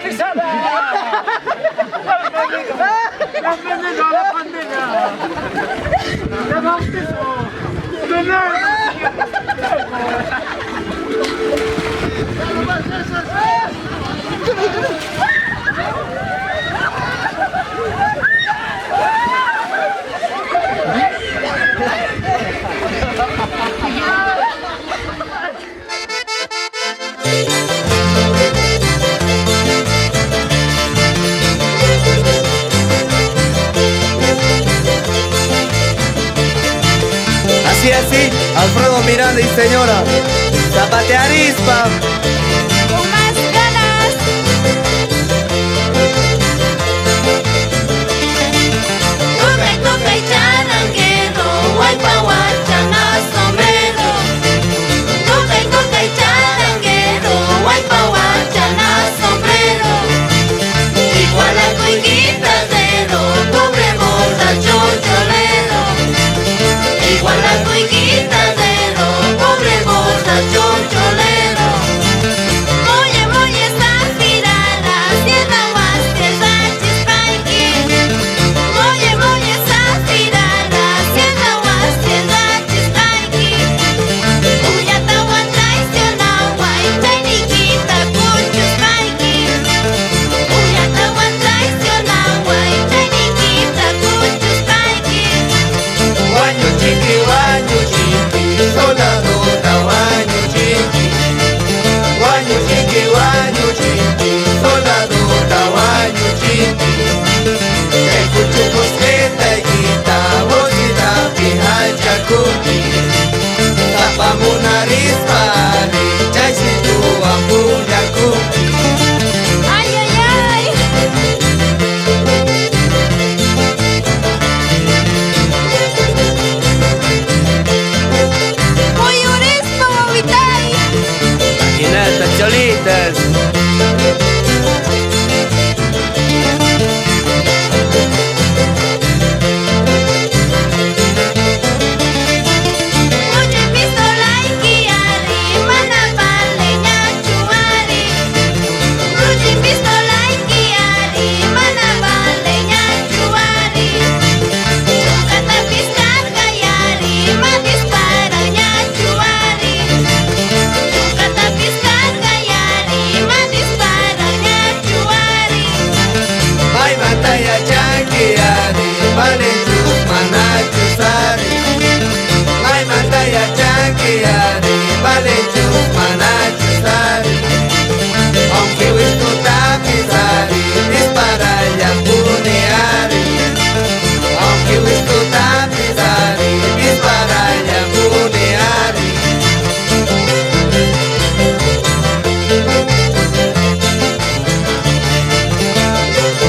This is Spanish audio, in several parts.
pisada! ¡La pendeja, la pendeja! ¡La bautizo! Así, Alfredo Miranda y señora Zapatearispa. Con más ganas. Toca y charanguero, guaypa guachana sombrero. Toca y charanguero, guaypa guachana sombrero. Igual a tu guitarrero, pobre borracho cholero. Igual a tu guitarrero, pobre borracho cholero. Moye esta tirada, siendo más tierra chispanqui. Moye esta tirada, siendo más tierra chispanqui. Uyata wan traicionagua y trainiquita cuchuspanqui. Uyata wan traicionagua y trainiquita cuchuspanqui. Guaño chiqui, soldadota, guaño chiqui. Guaño chiqui, soldadota, guaño chiqui. El cucho cosqueta y quita, bolsita, pija, chacuqui. Tapamos nariz, pari, chaisi tu ampulla cuqui. Ay, ay, ay. Muy honesto, Movitai. Jinetas, cholitas. Mucho pistola y guiari, mana baleña chuari. Mucho pistola y guiari, mana baleña chuari. Chukata piscar gayari, ma disparaña chuari. Chukata piscar gayari, ma disparaña chuari. Ay, batalla chanquiari, vale chus manachusari. Ay, batalla chanquiari, vale chus manachusari. Aunque visto tapizari, dispara ya puneari. Aunque visto tapizari, dispara ya puneari.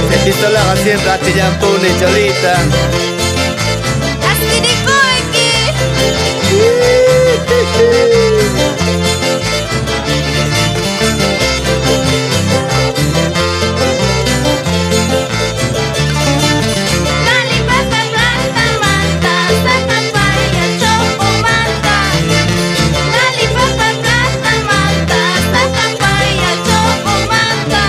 Se pistola siempre a ti ya pune cholita. Así de coiqui. Dali pata planta manta, saca paya choco manta. Dali pata planta manta, saca paya choco manta.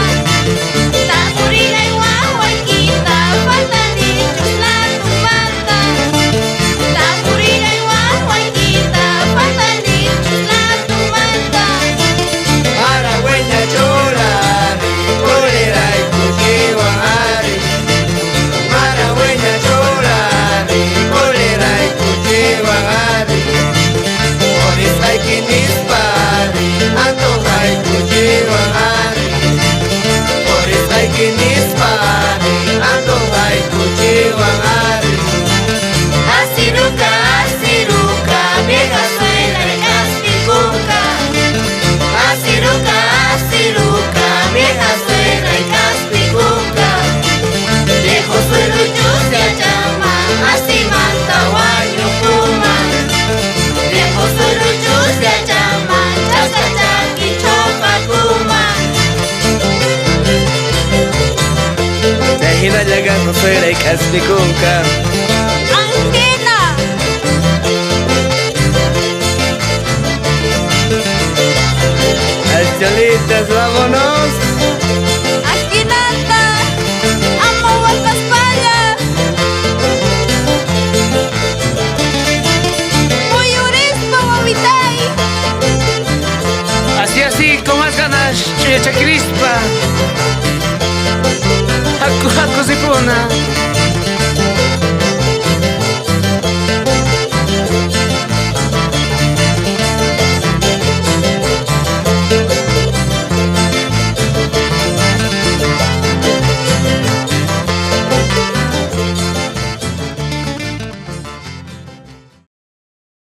Tapurina y guaguaquita, falta dichos la tu manta. Tapurina y guaguaquita, falta dichos la tu manta. Aragüeña cholari, cólera y cuchihuahari. Aragüeña cholari, cólera y cuchihuahari. Orista y quinispari, antoja y cuchihuahari. Orista y quinispari, antoja y cuchihuahari. Asiruca, vieja suela y caspicunca. Asiruca, vieja suela y caspicunca. Viejo suelo chusca llama, así manta guayo puma. Viejo suelo chusca llama, chasca chaqui chopa puma. Imagina llegando fuera y caspicunca. Antena. Las cholitas, vámonos. Hasta Oye, Shakiri,